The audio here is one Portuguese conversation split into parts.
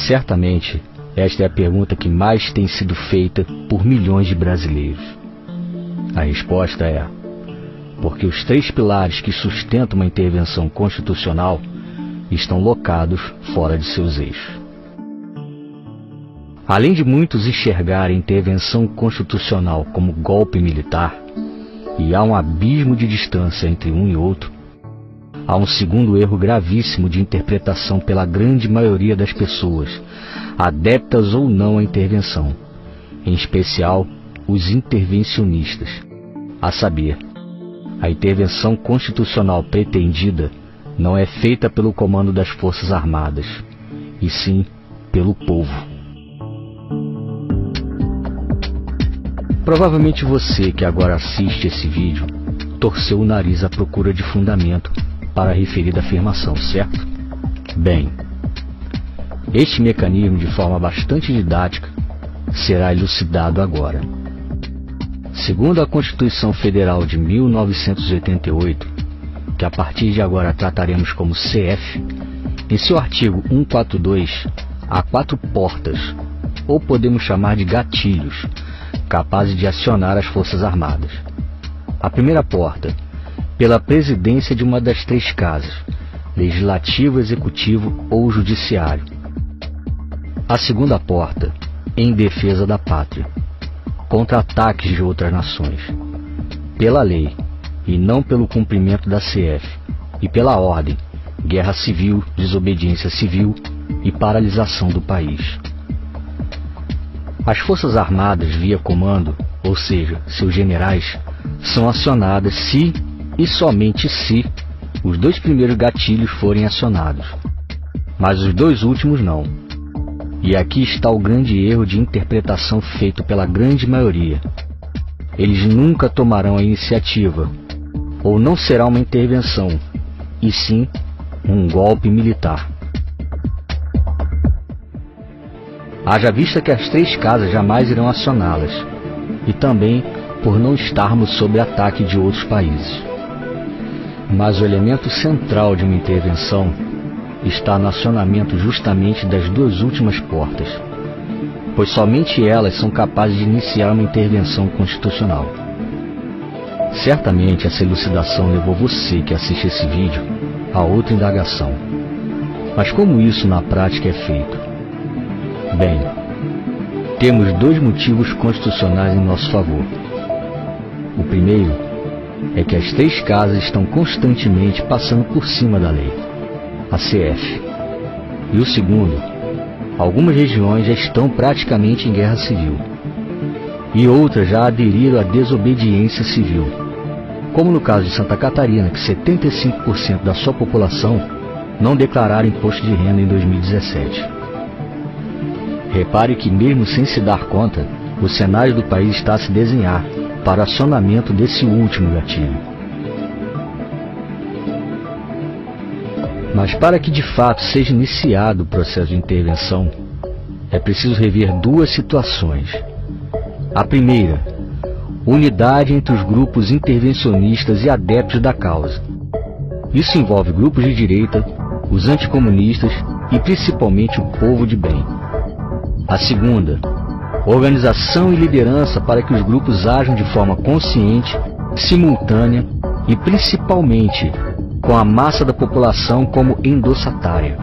Certamente, esta é a pergunta que mais tem sido feita por milhões de brasileiros. A resposta é: porque os 3 pilares que sustentam uma intervenção constitucional estão locados fora de seus eixos. Além de muitos enxergarem a intervenção constitucional como golpe militar, e há um abismo de distância entre um e outro, há um segundo erro gravíssimo de interpretação pela grande maioria das pessoas, adeptas ou não à intervenção, em especial os intervencionistas, a saber, a intervenção constitucional pretendida não é feita pelo comando das Forças Armadas, e sim pelo povo. Provavelmente você que agora assiste esse vídeo torceu o nariz à procura de fundamento para a referida afirmação, certo? Bem, este mecanismo, de forma bastante didática, será elucidado agora. Segundo a Constituição Federal de 1988, que a partir de agora trataremos como CF, em seu artigo 142, há 4 portas, ou podemos chamar de gatilhos, capazes de acionar as Forças Armadas. A primeira porta, pela presidência de uma das 3 casas, legislativo, executivo ou judiciário. A segunda porta, em defesa da pátria, contra ataques de outras nações, pela lei e não pelo cumprimento da CF, e pela ordem, guerra civil, desobediência civil e paralisação do país. As Forças Armadas via comando, ou seja, seus generais, são acionadas se e somente se os 2 primeiros gatilhos forem acionados, mas os 2 últimos não. E aqui está o grande erro de interpretação feito pela grande maioria. Eles nunca tomarão a iniciativa, ou não será uma intervenção, e sim um golpe militar. Haja vista que as 3 casas jamais irão acioná-las, e também por não estarmos sob ataque de outros países. Mas o elemento central de uma intervenção está no acionamento justamente das 2 últimas portas, pois somente elas são capazes de iniciar uma intervenção constitucional. Certamente essa elucidação levou você que assiste esse vídeo a outra indagação. Mas como isso na prática é feito? Bem, temos 2 motivos constitucionais em nosso favor. O primeiro é que as 3 casas estão constantemente passando por cima da lei, a CF. E o segundo, algumas regiões já estão praticamente em guerra civil, e outras já aderiram à desobediência civil, como no caso de Santa Catarina, que 75% da sua população não declararam imposto de renda em 2017. Repare que mesmo sem se dar conta, o cenário do país está a se desenhar para o acionamento desse último gatilho. Mas para que de fato seja iniciado o processo de intervenção, é preciso rever 2 situações. A primeira, unidade entre os grupos intervencionistas e adeptos da causa. Isso envolve grupos de direita, os anticomunistas e principalmente o povo de bem. A segunda, organização e liderança para que os grupos ajam de forma consciente, simultânea e principalmente com a massa da população como endossatária.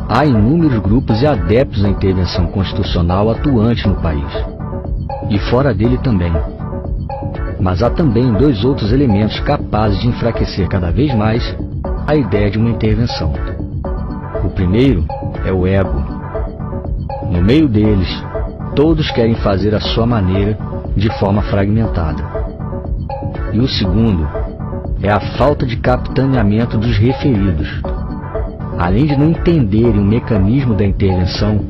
Há inúmeros grupos e adeptos à intervenção constitucional atuante no país, e fora dele também. Mas há também 2 outros elementos capazes de enfraquecer cada vez mais a ideia de uma intervenção. O primeiro é o ego. No meio deles, todos querem fazer a sua maneira de forma fragmentada. E o segundo é a falta de capitaneamento dos referidos. Além de não entenderem o mecanismo da intervenção,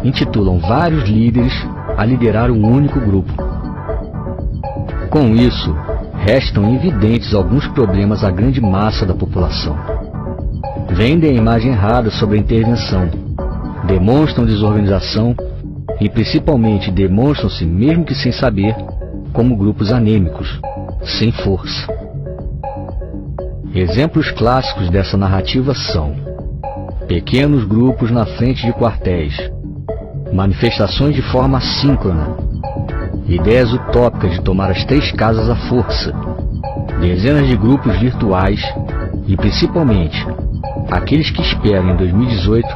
intitulam vários líderes a liderar um único grupo. Com isso, restam evidentes alguns problemas à grande massa da população. Vendem a imagem errada sobre a intervenção, demonstram desorganização e principalmente demonstram-se, mesmo que sem saber, como grupos anêmicos, sem força. Exemplos clássicos dessa narrativa são pequenos grupos na frente de quartéis, manifestações de forma assíncrona, ideias utópicas de tomar as 3 casas à força, dezenas de grupos virtuais e, principalmente, aqueles que esperam em 2018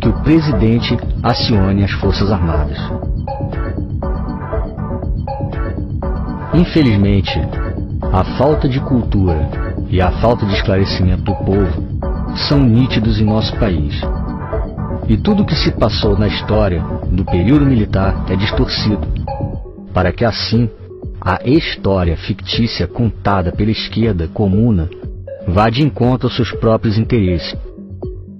que o presidente acione as Forças Armadas. Infelizmente, a falta de cultura e a falta de esclarecimento do povo são nítidos em nosso país. E tudo o que se passou na história do período militar é distorcido, para que assim a história fictícia contada pela esquerda comuna vá de encontro aos seus próprios interesses,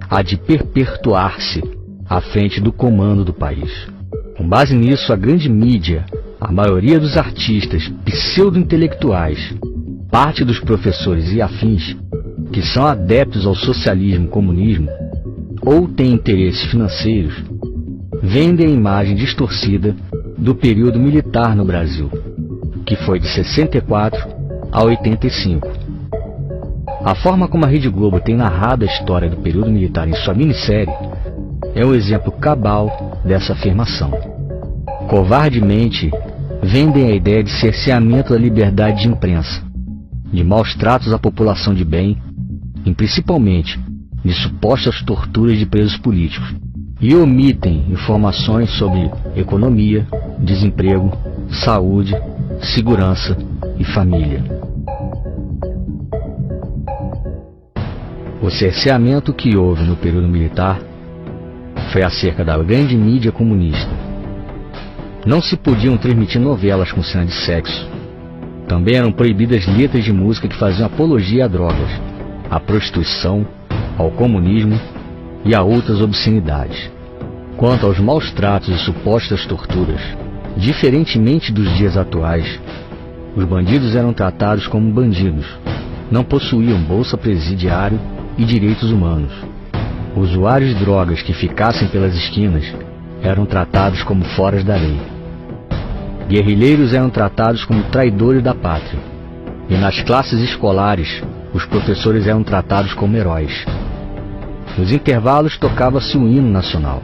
a de perpetuar-se à frente do comando do país. Com base nisso, a grande mídia, a maioria dos artistas pseudo-intelectuais, parte dos professores e afins, que são adeptos ao socialismo e comunismo, ou têm interesses financeiros, vendem a imagem distorcida do período militar no Brasil, que foi de 64 a 85. A forma como a Rede Globo tem narrado a história do período militar em sua minissérie é um exemplo cabal dessa afirmação. Covardemente, vendem a ideia de cerceamento da liberdade de imprensa, de maus tratos à população de bem, e principalmente de supostas torturas de presos políticos, e omitem informações sobre economia, desemprego, saúde, segurança e família. O cerceamento que houve no período militar foi acerca da grande mídia comunista. Não se podiam transmitir novelas com cena de sexo. Também eram proibidas letras de música que faziam apologia a drogas, à prostituição, ao comunismo e a outras obscenidades. Quanto aos maus tratos e supostas torturas, diferentemente dos dias atuais, os bandidos eram tratados como bandidos, não possuíam bolsa presidiário e direitos humanos. Usuários de drogas que ficassem pelas esquinas eram tratados como foras da lei. Guerrilheiros eram tratados como traidores da pátria. E nas classes escolares, os professores eram tratados como heróis. Nos intervalos tocava-se o hino nacional.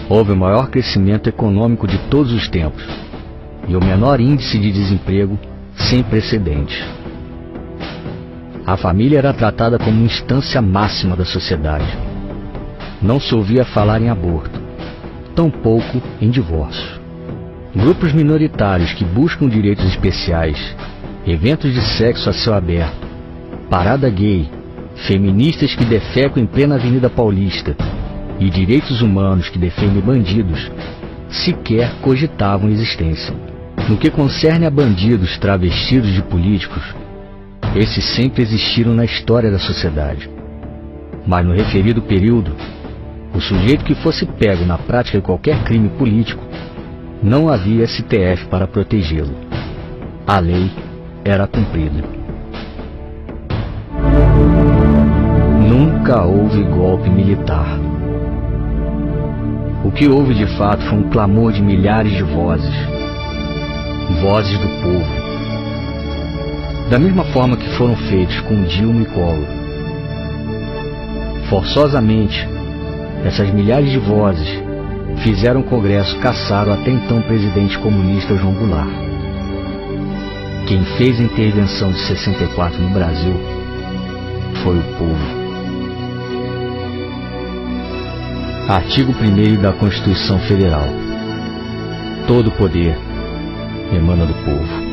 Houve o maior crescimento econômico de todos os tempos e o menor índice de desemprego sem precedentes. A família era tratada como instância máxima da sociedade. Não se ouvia falar em aborto, tampouco em divórcio. Grupos minoritários que buscam direitos especiais, eventos de sexo a céu aberto, parada gay, feministas que defecam em plena Avenida Paulista e direitos humanos que defendem bandidos, sequer cogitavam existência. No que concerne a bandidos travestidos de políticos, esses sempre existiram na história da sociedade. Mas no referido período, o sujeito que fosse pego na prática de qualquer crime político, não havia STF para protegê-lo. A lei era cumprida. Nunca houve golpe militar. O que houve de fato foi um clamor de milhares de vozes, vozes do povo. Da mesma forma que foram feitos com Dilma e Collor. Forçosamente, essas milhares de vozes fizeram o Congresso caçar o até então presidente comunista João Goulart. Quem fez a intervenção de 64 no Brasil foi o povo. Artigo 1º da Constituição Federal. Todo poder emana do povo.